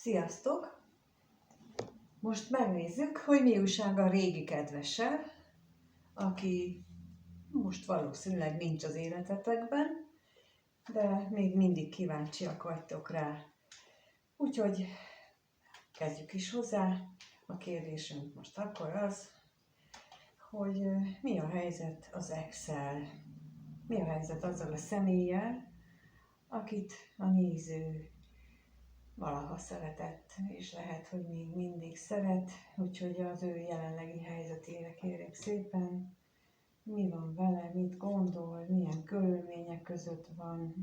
Sziasztok! Most megnézzük, hogy mi újság a régi kedvessel, aki most valószínűleg nincs az életetekben, de még mindig kíváncsiak vagytok rá. Úgyhogy kezdjük is hozzá. A kérdésünk most akkor az, hogy mi a helyzet az ex-szel? Mi a helyzet azzal a személlyel, akit a néző valaha szeretett, és lehet, hogy még mindig szeret, úgyhogy az ő jelenlegi helyzetére kérek szépen, mi van vele, mit gondol, milyen körülmények között van.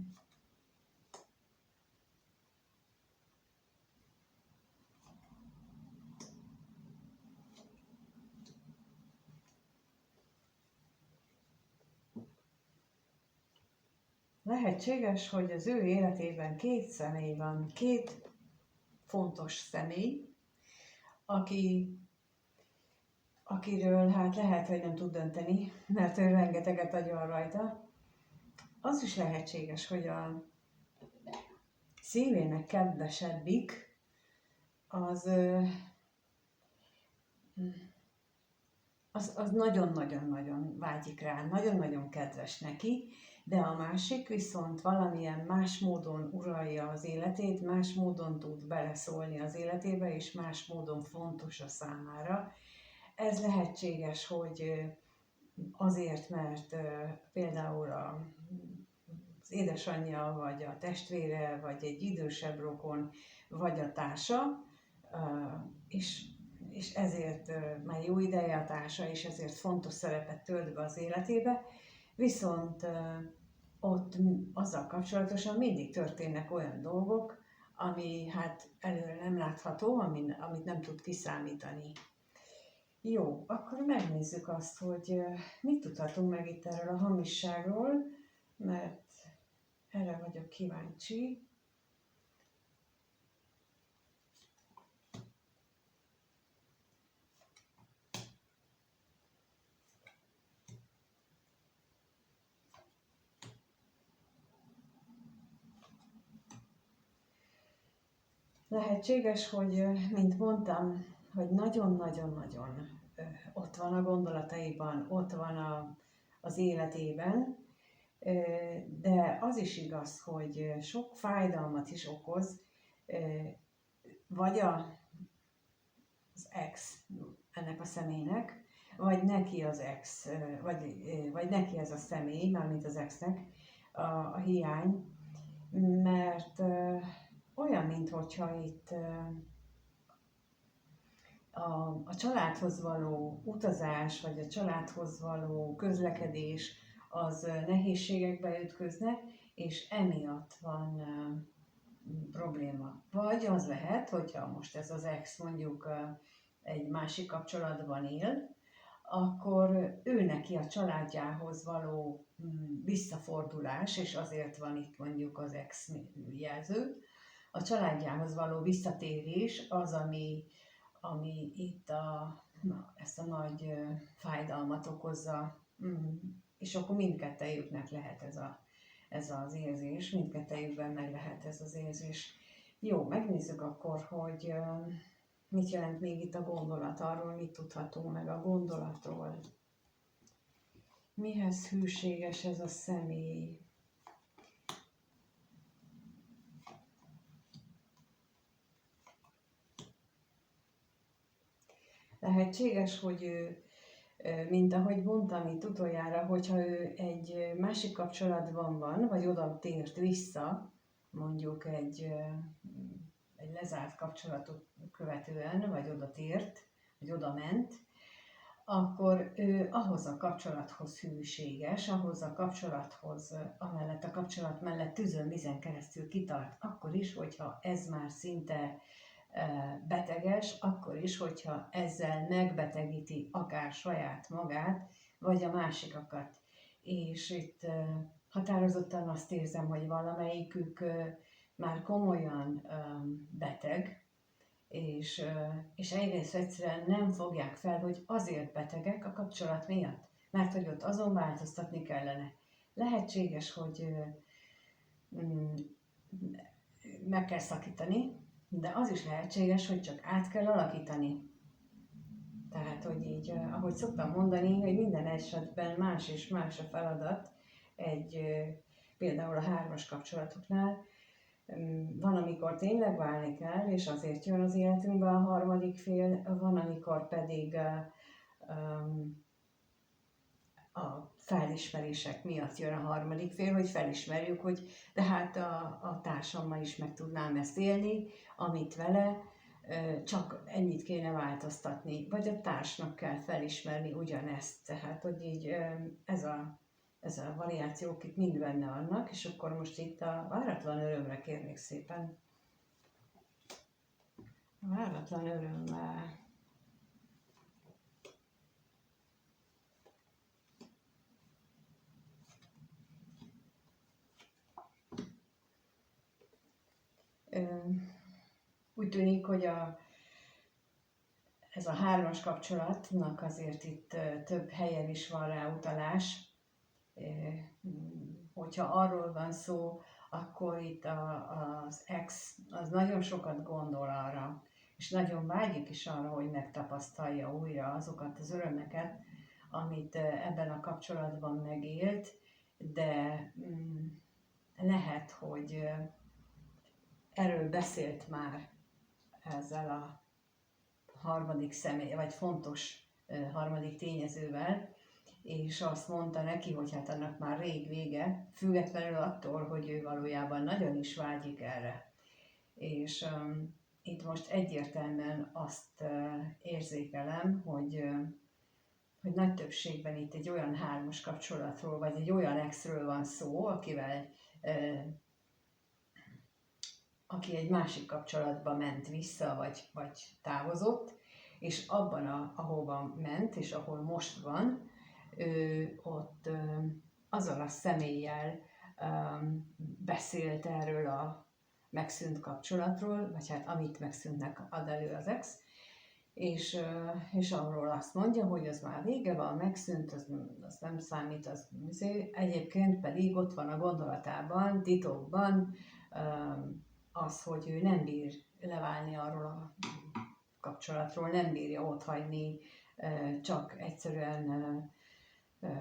Lehetséges, hogy az ő életében két személy van, két fontos személy, akiről hát lehet, hogy nem tud dönteni, mert ő rengeteget agyal rajta. Az is lehetséges, hogy a szívének kedvesebbik az nagyon-nagyon-nagyon vágyik rá, nagyon-nagyon kedves neki, de a másik viszont valamilyen más módon uralja az életét, más módon tud beleszólni az életébe, és más módon fontos a számára. Ez lehetséges, hogy azért, mert például az édesanyja, vagy a testvére, vagy egy idősebb rokon, vagy a társa, és ezért már jó ideje a társa, és ezért fontos szerepet tölt be az életébe, viszont ott azzal kapcsolatosan mindig történnek olyan dolgok, ami hát előre nem látható, amit nem tud kiszámítani. Jó, akkor megnézzük azt, hogy mit tudhatunk meg itt erről a hamisságról, mert erre vagyok kíváncsi. Lehetséges, hogy, mint mondtam, hogy nagyon-nagyon-nagyon ott van a gondolataiban, ott van az életében, de az is igaz, hogy sok fájdalmat is okoz, vagy az ex ennek a személynek, vagy neki az ex, vagy neki ez a személy, mármint az exnek a hiány, mert olyan, minthogyha itt a családhoz való utazás, vagy a családhoz való közlekedés az nehézségekbe ütközne, és emiatt van probléma. Vagy az lehet, hogyha most ez az ex mondjuk egy másik kapcsolatban él, akkor ő neki a családjához való visszafordulás, és azért van itt mondjuk az ex jelző, a családjához való visszatérés az, ami itt ezt a nagy fájdalmat okozza, és akkor mindkettejüknek lehet ez az érzés, mindkettejükben meg lehet ez az érzés. Jó, megnézzük akkor, hogy mit jelent még itt a gondolat, arról mit tudhatunk meg a gondolatról. Mihez hűséges ez a személy? Lehetséges, hogy ő, mint ahogy mondtam itt utoljára, hogyha ő egy másik kapcsolatban van, vagy oda tért vissza, mondjuk egy lezárt kapcsolatot követően, vagy oda tért, vagy oda ment, akkor ő ahhoz a kapcsolathoz hűséges, ahhoz a kapcsolathoz, amellett a kapcsolat mellett tűzön vizen keresztül kitart, akkor is, hogyha ez már szinte beteges, akkor is, hogyha ezzel megbetegíti akár saját magát, vagy a másikakat. És itt határozottan azt érzem, hogy valamelyikük már komolyan beteg, és egész egyszerűen nem fogják fel, hogy azért betegek a kapcsolat miatt, mert hogy ott azon változtatni kellene. Lehetséges, hogy meg kell szakítani, De az is lehetséges, hogy csak át kell alakítani. Tehát, hogy így, ahogy szoktam mondani, hogy minden esetben más és más a feladat. Például a hármas kapcsolatoknál van, amikor tényleg válni kell, és azért jön az életünkbe a harmadik fél, van, amikor pedig a felismerések miatt jön a harmadik fél, hogy felismerjük, hogy de hát a társammal is meg tudnám ezt élni, amit vele, csak ennyit kéne változtatni, vagy a társnak kell felismerni ugyanezt. Tehát, hogy így ez a variációk itt mind benne vannak, és akkor most itt a váratlan örömre kérnék szépen. A váratlan örömmel. Úgy tűnik, hogy ez a hármas kapcsolatnak azért itt több helyen is van rá utalás. Hogyha arról van szó, akkor itt az ex az nagyon sokat gondol arra, és nagyon vágyik is arra, hogy megtapasztalja újra azokat az örömeket, amit ebben a kapcsolatban megélt, de lehet, hogy erről beszélt már ezzel a harmadik személy, vagy fontos harmadik tényezővel, és azt mondta neki, hogy hát annak már rég vége, függetlenül attól, hogy ő valójában nagyon is vágyik erre. És itt most egyértelműen azt érzékelem, hogy nagy többségben itt egy olyan hármas kapcsolatról, vagy egy olyan exről van szó, aki egy másik kapcsolatba ment vissza, vagy távozott, és abban, ahova ment, és ahol most van, ott azzal a személlyel beszélt erről a megszűnt kapcsolatról, vagy hát amit megszűntnek ad elő az ex, és arról azt mondja, hogy az már vége van, megszűnt, az nem számít, egyébként pedig ott van a gondolatában, titokban az, hogy ő nem bír leválni arról a kapcsolatról, nem bírja otthagyni, csak egyszerűen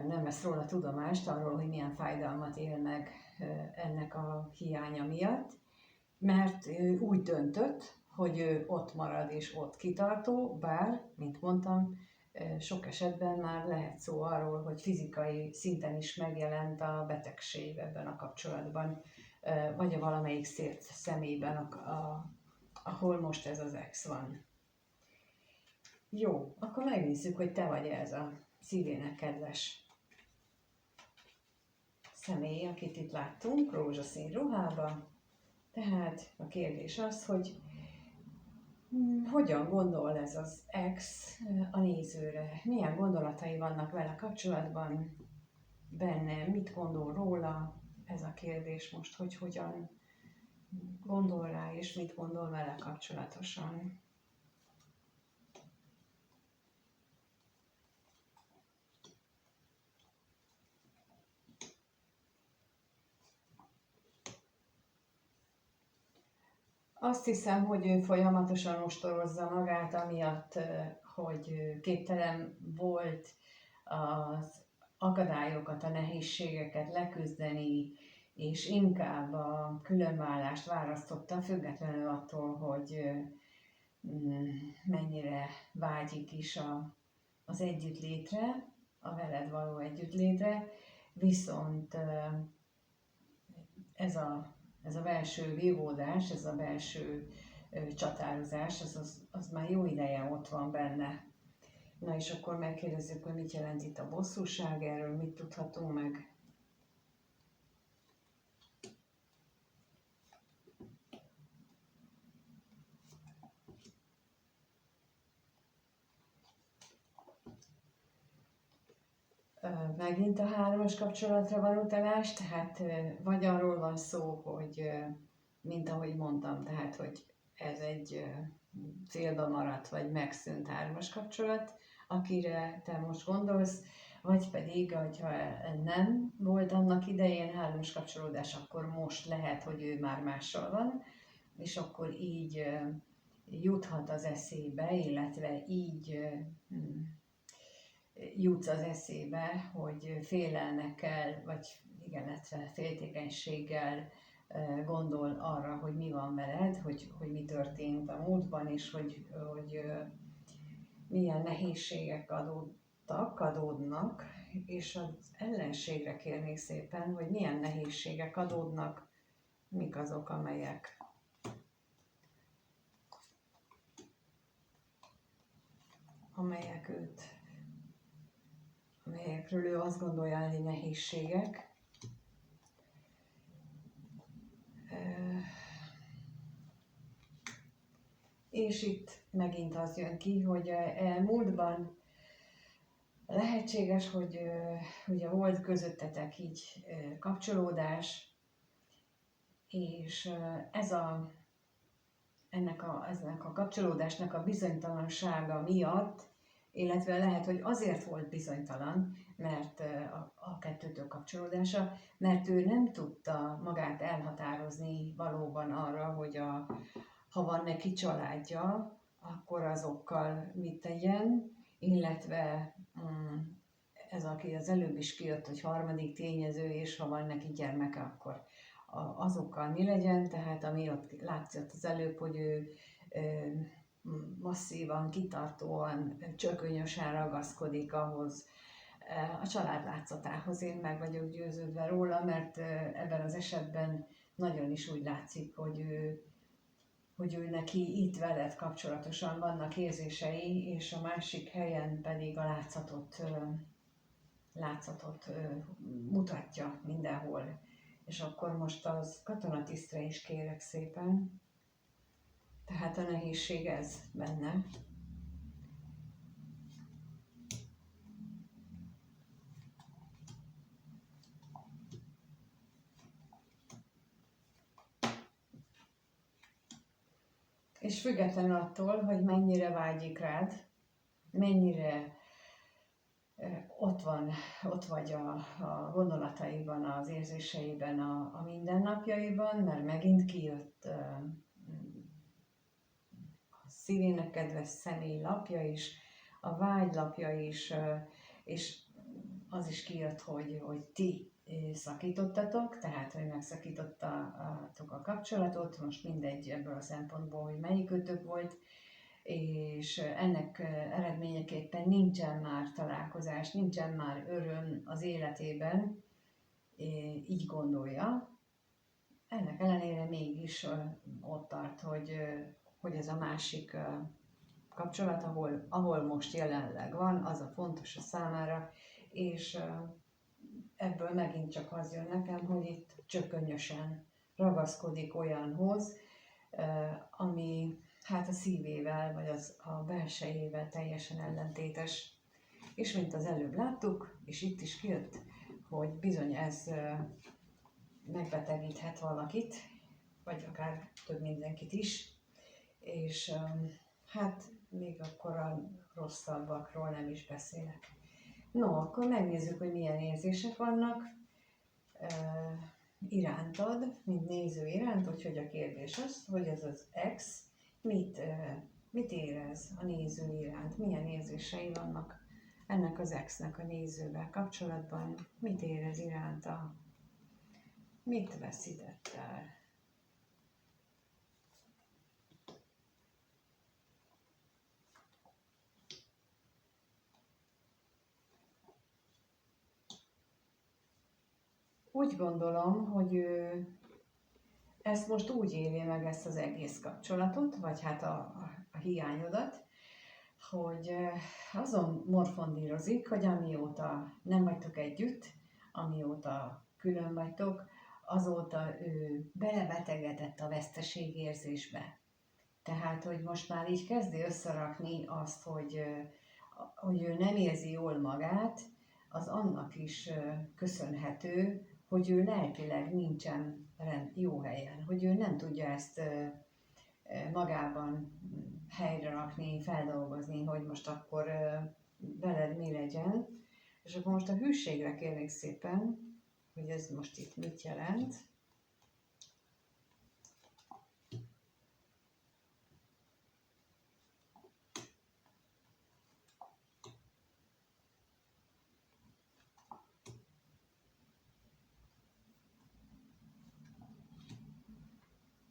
nem vesz róla tudomást arról, hogy milyen fájdalmat él meg ennek a hiánya miatt, mert ő úgy döntött, hogy ő ott marad és ott kitartó, bár, mint mondtam, sok esetben már lehet szó arról, hogy fizikai szinten is megjelent a betegség ebben a kapcsolatban, vagy a valamelyik személyben, ahol most ez az ex van. Jó, akkor megnézzük, hogy te vagy ez a szívének kedves személy, akit itt láttunk, rózsaszín ruhában. Tehát a kérdés az, hogy hogyan gondol ez az ex a nézőre? Milyen gondolatai vannak vele kapcsolatban benne? Mit gondol róla? Ez a kérdés most, hogy hogyan gondol rá, és mit gondol vele kapcsolatosan. Azt hiszem, hogy ő folyamatosan ostorozza magát, amiatt, hogy képtelen volt az akadályokat, a nehézségeket leküzdeni, és inkább a különválást választotta, függetlenül attól, hogy mennyire vágyik is az együttlétre, a veled való együttlétre, viszont ez a belső vívódás, ez a belső csatározás, az már jó ideje ott van benne. Na és akkor megkérdezzük, hogy mit jelent itt a bosszúság, erről mit tudhatunk meg? Megint a hármas kapcsolatra van utalás, tehát vagy arról van szó, hogy mint ahogy mondtam, tehát hogy ez egy félbe maradt, vagy megszűnt hármas kapcsolat, akire te most gondolsz, vagy pedig, hogyha nem volt annak idején hármas kapcsolódás, akkor most lehet, hogy ő már mással van, és akkor így juthat az eszébe, illetve így jutsz az eszébe, hogy félelmekkel, vagy igen, illetve féltékenységgel gondol arra, hogy mi van veled, hogy mi történt a múltban, és hogy milyen nehézségek adódnak, és az ellenségre kérnék szépen, hogy milyen nehézségek adódnak, mik azok, amelyekről ő azt gondolja, hogy nehézségek. És itt megint az jön ki, hogy múltban lehetséges, hogy ugye volt közöttetek így kapcsolódás, és ennek a kapcsolódásnak a bizonytalansága miatt, illetve lehet, hogy azért volt bizonytalan, mert a kettőtök kapcsolódása, mert ő nem tudta magát elhatározni valóban arra, hogy ha van neki családja, akkor azokkal mit tegyen, illetve ez, aki az előbb is kijött, hogy harmadik tényező, és ha van neki gyermeke, akkor azokkal mi legyen, tehát ami ott látszott az előbb, hogy ő masszívan, kitartóan, csökönyösen ragaszkodik ahhoz, a család látszatához. Én meg vagyok győződve róla, mert ebben az esetben nagyon is úgy látszik, hogy ő neki itt veled kapcsolatosan vannak érzései, és a másik helyen pedig a látszatot mutatja mindenhol. És akkor most az katonatisztre is kérek szépen. Tehát a nehézség ez benne. És függetlenül attól, hogy mennyire vágyik rád, mennyire ott vagy a gondolataiban, az érzéseiben, a mindennapjaiban, mert megint kijött a szívének kedves személy lapja is, a vágy lapja is, és az is kijött, hogy ti szakítottatok, tehát hogy megszakítottatok a kapcsolatot, most mindegy ebből a szempontból, hogy melyikőtök volt, és ennek eredményeképpen nincsen már találkozás, nincsen már öröm az életében, így gondolja. Ennek ellenére mégis ott tart, hogy ez a másik kapcsolat, ahol most jelenleg van, az a fontos a számára, és ebből megint csak az jön nekem, hogy itt csökönyösen ragaszkodik olyanhoz, ami hát a szívével, vagy a belsejével teljesen ellentétes. És mint az előbb láttuk, és itt is kijött, hogy bizony ez megbetegíthet valakit, vagy akár több mindenkit is, és hát még akkor a rosszabbakról nem is beszélek. No, akkor megnézzük, hogy milyen érzések vannak irántad, mint néző iránt, úgyhogy a kérdés az, hogy ez az ex mit érez a néző iránt, milyen érzései vannak ennek az exnek a nézővel kapcsolatban, mit érez iránta, mit veszített el. Úgy gondolom, hogy ő ezt most úgy éli meg, ezt az egész kapcsolatot, vagy hát a hiányodat, hogy azon morfondírozik, hogy amióta nem vagytok együtt, amióta külön vagytok, azóta ő belebetegedett a veszteségérzésbe. Tehát, hogy most már így kezdi összerakni azt, hogy ő nem érzi jól magát, az annak is köszönhető, hogy ő lelkileg nincsen jó helyen, hogy ő nem tudja ezt magában helyre rakni, feldolgozni, hogy most akkor veled mi legyen. És akkor most a hűségre kérnék szépen, hogy ez most itt mit jelent.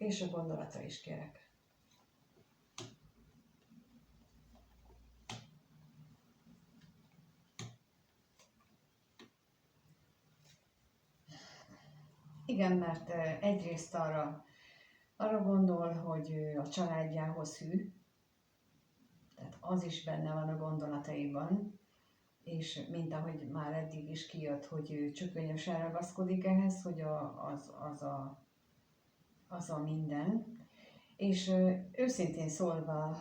És a gondolata is kérek. Igen, mert egyrészt arra gondol, hogy ő a családjához hű, tehát az is benne van a gondolataiban, és mint ahogy már eddig is kijött, hogy ő csökönyösen ragaszkodik ehhez, hogy az a minden. És őszintén szólva,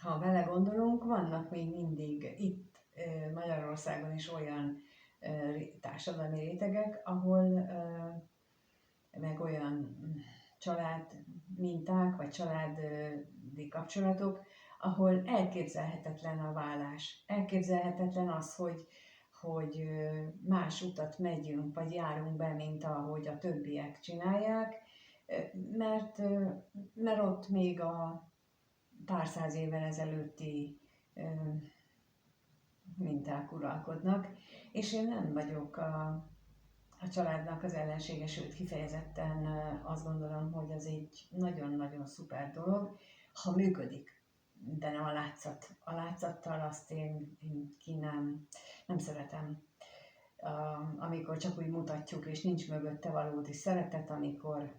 ha vele gondolunk, vannak még mindig itt Magyarországon is olyan társadalmi rétegek, ahol meg olyan család minták, vagy családi kapcsolatok, ahol elképzelhetetlen a vállás. Elképzelhetetlen az, hogy más utat megyünk, vagy járunk be, mint ahogy a többiek csinálják, mert ott még a pár száz évvel ezelőtti minták uralkodnak, és én nem vagyok a családnak az ellensége, sőt kifejezetten azt gondolom, hogy ez egy nagyon-nagyon szuper dolog, ha működik, de nem a látszat. A látszattal azt én nem szeretem. Amikor csak úgy mutatjuk, és nincs mögötte valódi szeretet,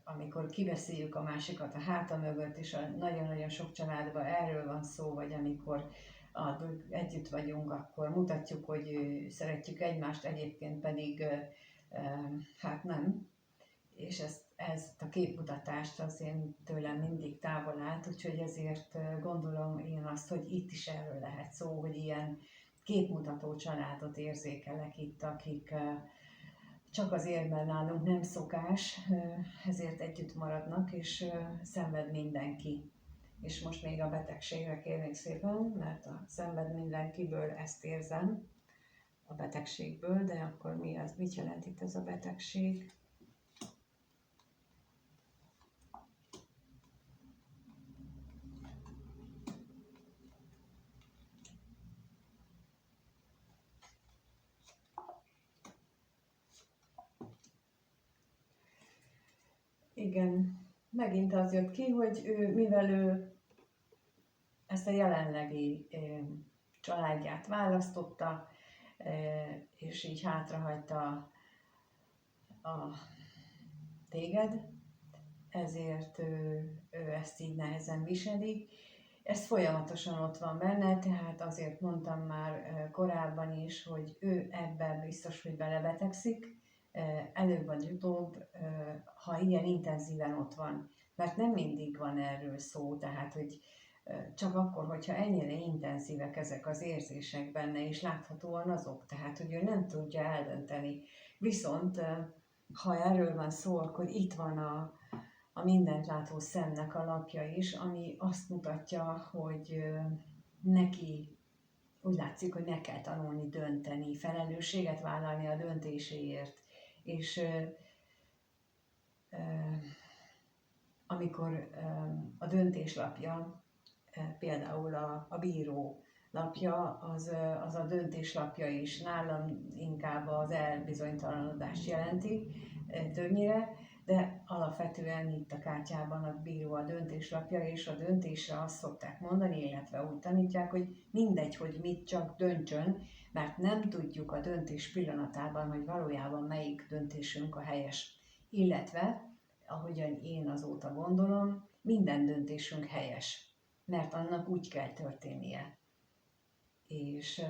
amikor kibeszéljük a másikat a háta mögött, és nagyon-nagyon sok családban erről van szó, vagy amikor együtt vagyunk, akkor mutatjuk, hogy szeretjük egymást, egyébként pedig hát nem. És ezt a képmutatást az én tőlem mindig távol állt, úgyhogy ezért gondolom én azt, hogy itt is erről lehet szó, hogy ilyen képmutató családot érzékelek itt, akik csak azért, mert nálunk nem szokás, ezért együtt maradnak, és szenved mindenki. És most még a betegségre kérnék szépen, mert a szenved mindenkiből ezt érzem, a betegségből, de akkor mit jelent itt ez a betegség? Igen, megint az jött ki, hogy mivel ő ezt a jelenlegi családját választotta, és így hátrahagyta téged, ezért ő ezt így nehezen viseli. Ez folyamatosan ott van benne, tehát azért mondtam már korábban is, hogy ő ebben biztos, hogy belebetegszik, előbb vagy utóbb, ha ilyen intenzíven ott van. Mert nem mindig van erről szó, tehát hogy csak akkor, hogyha ennyire intenzívek ezek az érzések benne, és láthatóan azok, tehát hogy ő nem tudja eldönteni. Viszont ha erről van szó, akkor itt van a mindent látó szemnek a lapja is, ami azt mutatja, hogy neki úgy látszik, hogy meg kell tanulni dönteni, felelősséget vállalni a döntéséért. És amikor a döntéslapja, például a bíró lapja, az a döntéslapja is nálam inkább az elbizonytalanodást jelenti többnyire, de alapvetően itt a kártyában a bíró a döntéslapja, és a döntésre azt szokták mondani, illetve úgy tanítják, hogy mindegy, hogy mit, csak döntsön, mert nem tudjuk a döntés pillanatában, hogy valójában melyik döntésünk a helyes. Illetve, ahogyan én azóta gondolom, minden döntésünk helyes, mert annak úgy kell történnie. És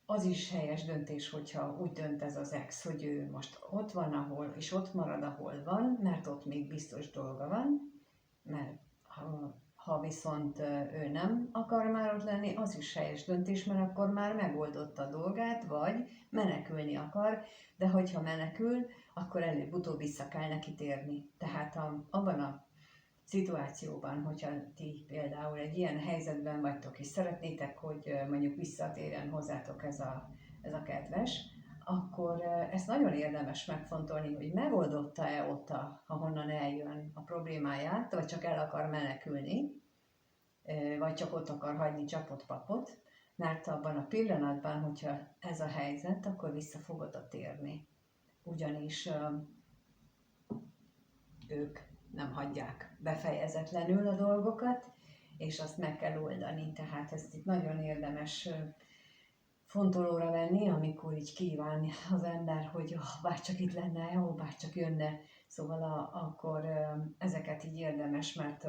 az is helyes döntés, hogyha úgy dönt ez az ex, hogy ő most ott van, ahol, és ott marad, ahol van, mert ott még biztos dolga van, mert ha viszont ő nem akar már ott lenni, az is helyes döntés, mert akkor már megoldotta a dolgát, vagy menekülni akar, de hogyha menekül, akkor előbb-utóbb vissza kell neki térni. Tehát abban a szituációban, hogyha ti például egy ilyen helyzetben vagytok, és szeretnétek, hogy mondjuk visszatérjen hozzátok ez a kedves, akkor ezt nagyon érdemes megfontolni, hogy megoldotta-e ott, ahonnan eljön a problémáját, vagy csak el akar menekülni, vagy csak ott akar hagyni csapott-papot, mert abban a pillanatban, hogyha ez a helyzet, akkor vissza fog oda térni. Ugyanis ők nem hagyják befejezetlenül a dolgokat, és azt meg kell oldani. Tehát ezt itt nagyon érdemes fontolóra venni, amikor így kíván az ember, hogy bárcsak itt lenne, jó, bárcsak jönne. Szóval akkor ezeket így érdemes, mert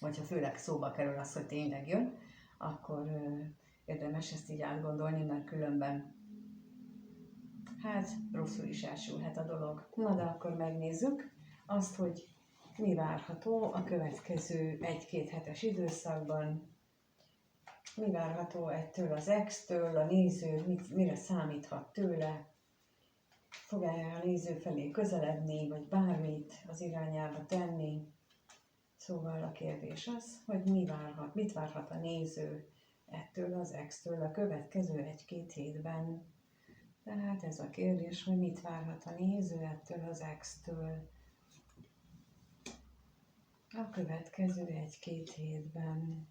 hogyha főleg szóba kerül az, hogy tényleg jön, akkor érdemes ezt így átgondolni, mert különben hát rosszul is elsülhet a dolog. Na de akkor megnézzük azt, hogy mi várható a következő 1-2 hetes időszakban. Mi várható ettől az ex-től, a néző mire számíthat tőle, fog-e a néző felé közeledni, vagy bármit az irányába tenni. Szóval a kérdés az, hogy mit várhat a néző ettől az ex-től a következő 1-2 hétben. Tehát ez a kérdés, hogy mit várhat a néző ettől az ex-től a következő 1-2 hétben.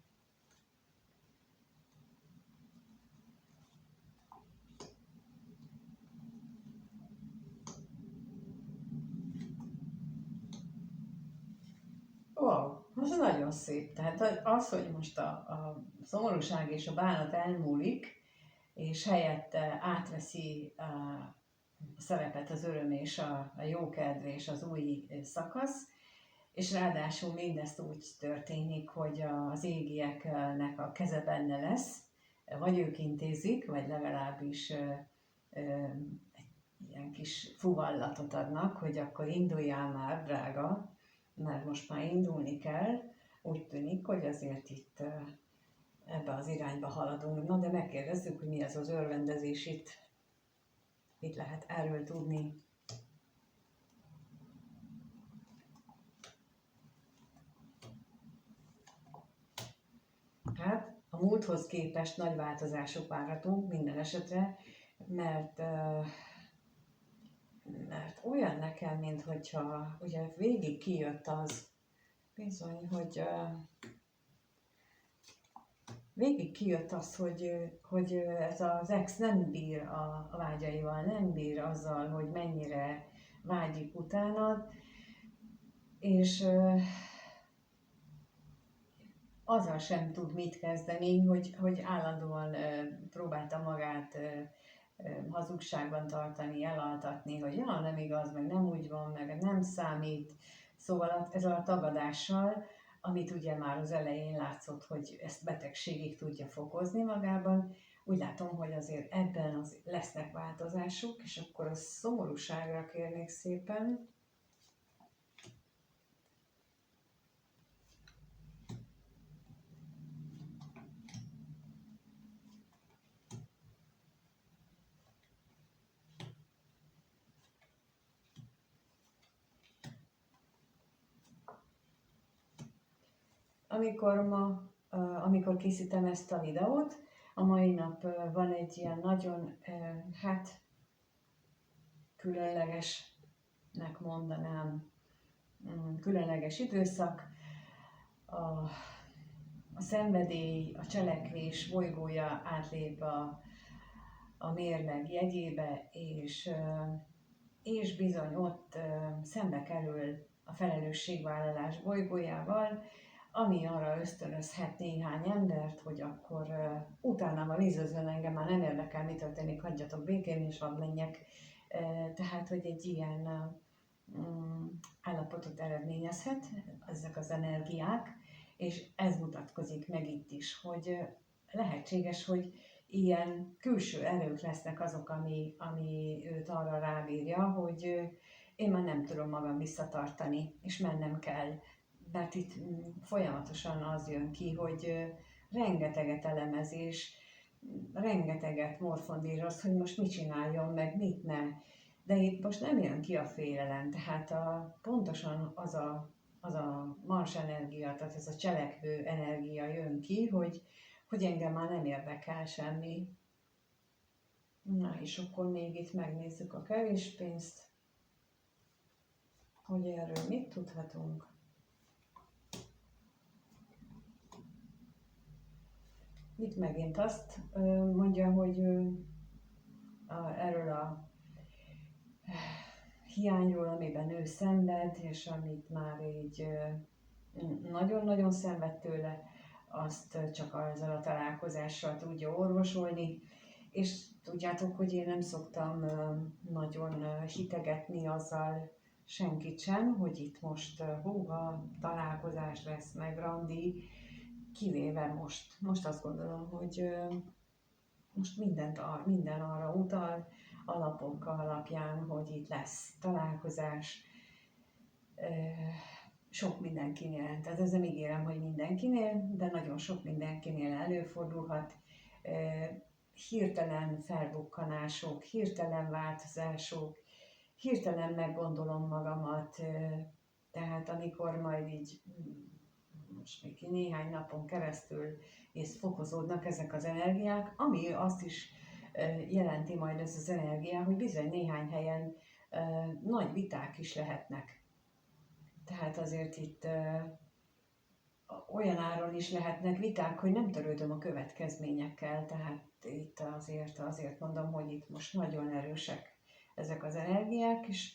Wow, az nagyon szép. Tehát az, hogy most a szomorúság és a bánat elmúlik, és helyette átveszi a szerepet az öröm és a jókedv és az új szakasz, és ráadásul mindezt úgy történik, hogy az égieknek a keze benne lesz, vagy ők intézik, vagy legalábbis egy ilyen kis fuvallatot adnak, hogy akkor induljál már, drága, mert most már indulni kell. Úgy tűnik, hogy azért itt ebbe az irányba haladunk. Na de megkérdezzük, hogy mi ez az örvendezés itt. Mit lehet erről tudni? Hát a múlthoz képest nagy változások várhatók minden esetre, mert olyan nekem, mint hogyha ugye végig kijött az, bizony, hogy végig kijött az, hogy ez az ex nem bír a vágyaival, nem bír azzal, hogy mennyire vágyik utánad, és azzal sem tud mit kezdeni, hogy állandóan próbálta magát hazugságban tartani, elaltatni, hogy ja, nem igaz, meg nem úgy van, meg nem számít. Szóval ezzel a tagadással, amit ugye már az elején látszott, hogy ezt betegségig tudja fokozni magában, úgy látom, hogy azért ebben lesznek változások, és akkor a szomorúságra kérnék szépen. Amikor készítem ezt a videót, a mai nap van egy ilyen nagyon, különlegesnek mondanám, különleges időszak. A szenvedély, a cselekvés bolygója átlép a mérleg jegyébe, és bizony ott szembe kerül a felelősségvállalás bolygójával, ami arra ösztönözhet néhány embert, hogy akkor utána nézőzön, engem már nem érdekel, mi történik, hagyjatok békén, és hadd menjek. Tehát, hogy egy ilyen állapotot eredményezhet ezek az energiák, és ez mutatkozik meg itt is, hogy lehetséges, hogy ilyen külső erők lesznek azok, ami őt arra rábírja, hogy én már nem tudom magam visszatartani, és mennem kell. Mert itt folyamatosan az jön ki, hogy rengeteget elemez, és rengeteget morfondíroz, hogy most mit csináljon, meg mit ne. De itt most nem jön ki a félelem, tehát pontosan az a mars energia, tehát ez a cselekvő energia jön ki, hogy engem már nem érdekel semmi. Na és akkor még itt megnézzük a kevés pénzt, hogy erről mit tudhatunk. Itt megint azt mondja, hogy erről a hiányról, amiben ő szenved, és amit már így nagyon-nagyon szenved tőle, azt csak azzal a találkozással tudja orvosolni. És tudjátok, hogy én nem szoktam nagyon hitegetni azzal senkit sem, hogy itt most húha, találkozás lesz, meg randi, kivéve most. Most azt gondolom, hogy most minden arra utal, alapok alapján, hogy itt lesz találkozás, sok mindenkinél, tehát ez nem ígérem, hogy mindenkinél, de nagyon sok mindenkinél előfordulhat, hirtelen felbukkanások, hirtelen változások, hirtelen meggondolom magamat, tehát amikor majd így most még néhány napon keresztül és fokozódnak ezek az energiák, ami azt is jelenti majd ez az energia, hogy bizony néhány helyen nagy viták is lehetnek. Tehát azért itt olyan áron is lehetnek viták, hogy nem törődöm a következményekkel, tehát itt azért mondom, hogy itt most nagyon erősek ezek az energiák, és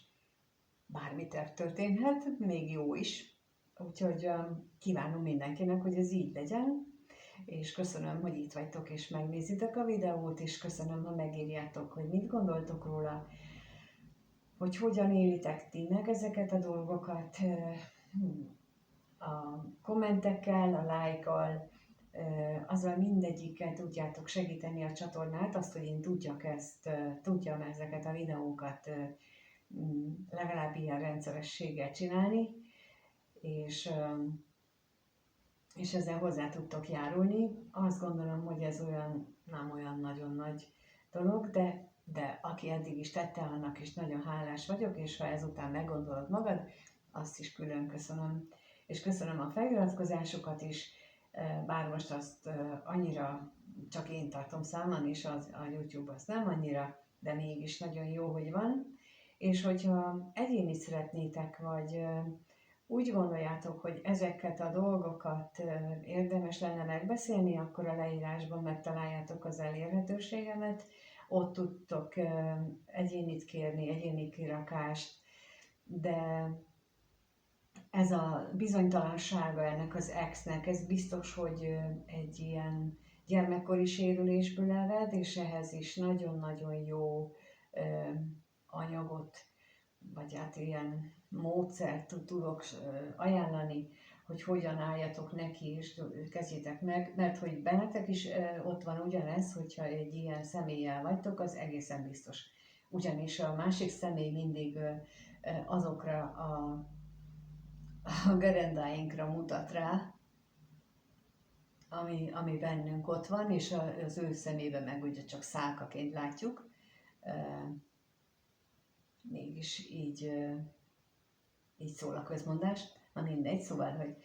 bármi történhet, még jó is. Úgyhogy kívánom mindenkinek, hogy ez így legyen, és köszönöm, hogy itt vagytok és megnézitek a videót, és köszönöm, ha megírjátok, hogy mit gondoltok róla, hogy hogyan élitek ti meg ezeket a dolgokat, a kommentekkel, a lájkkal, azzal mindegyikkel tudjátok segíteni a csatornát, azt, hogy én tudjam ezeket a videókat legalább ilyen rendszerességgel csinálni, és ezzel hozzá tudtok járulni. Azt gondolom, hogy ez nem olyan nagyon nagy dolog, de aki eddig is tette, annak is nagyon hálás vagyok, és ha ezután meggondolod magad, azt is külön köszönöm. És köszönöm a feliratkozásokat is, bár most azt annyira csak én tartom számon, és a YouTube az nem annyira, de mégis nagyon jó, hogy van. És hogyha egyéni szeretnétek, vagy úgy gondoljátok, hogy ezeket a dolgokat érdemes lenne megbeszélni, akkor a leírásban megtaláljátok az elérhetőségemet, ott tudtok egyénit kérni, egyéni kirakást, de ez a bizonytalansága ennek az ex-nek, ez biztos, hogy egy ilyen gyermekkori sérülésből ered, és ehhez is nagyon-nagyon jó anyagot, vagy hát ilyen módszert tudok ajánlani, hogy hogyan álljatok neki, és kezdjétek meg, mert hogy bennetek is ott van ugyanez, hogyha egy ilyen személlyel vagytok, az egészen biztos. Ugyanis a másik személy mindig azokra a gerendáinkra mutat rá, ami bennünk ott van, és az ő szemében meg ugye csak szálkaként látjuk. Mégis így szól a közmondás, na mindegy, szóval, hogy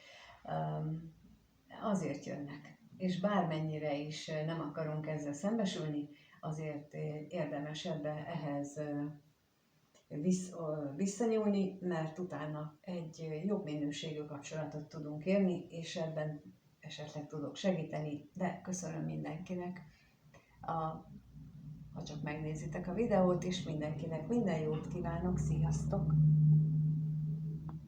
azért jönnek. És bármennyire is nem akarunk ezzel szembesülni, azért érdemes ehhez visszanyúlni, mert utána egy jobb minőségű kapcsolatot tudunk élni, és ebben esetleg tudok segíteni, de köszönöm mindenkinek, ha csak megnézitek a videót, és mindenkinek minden jót kívánok, sziasztok!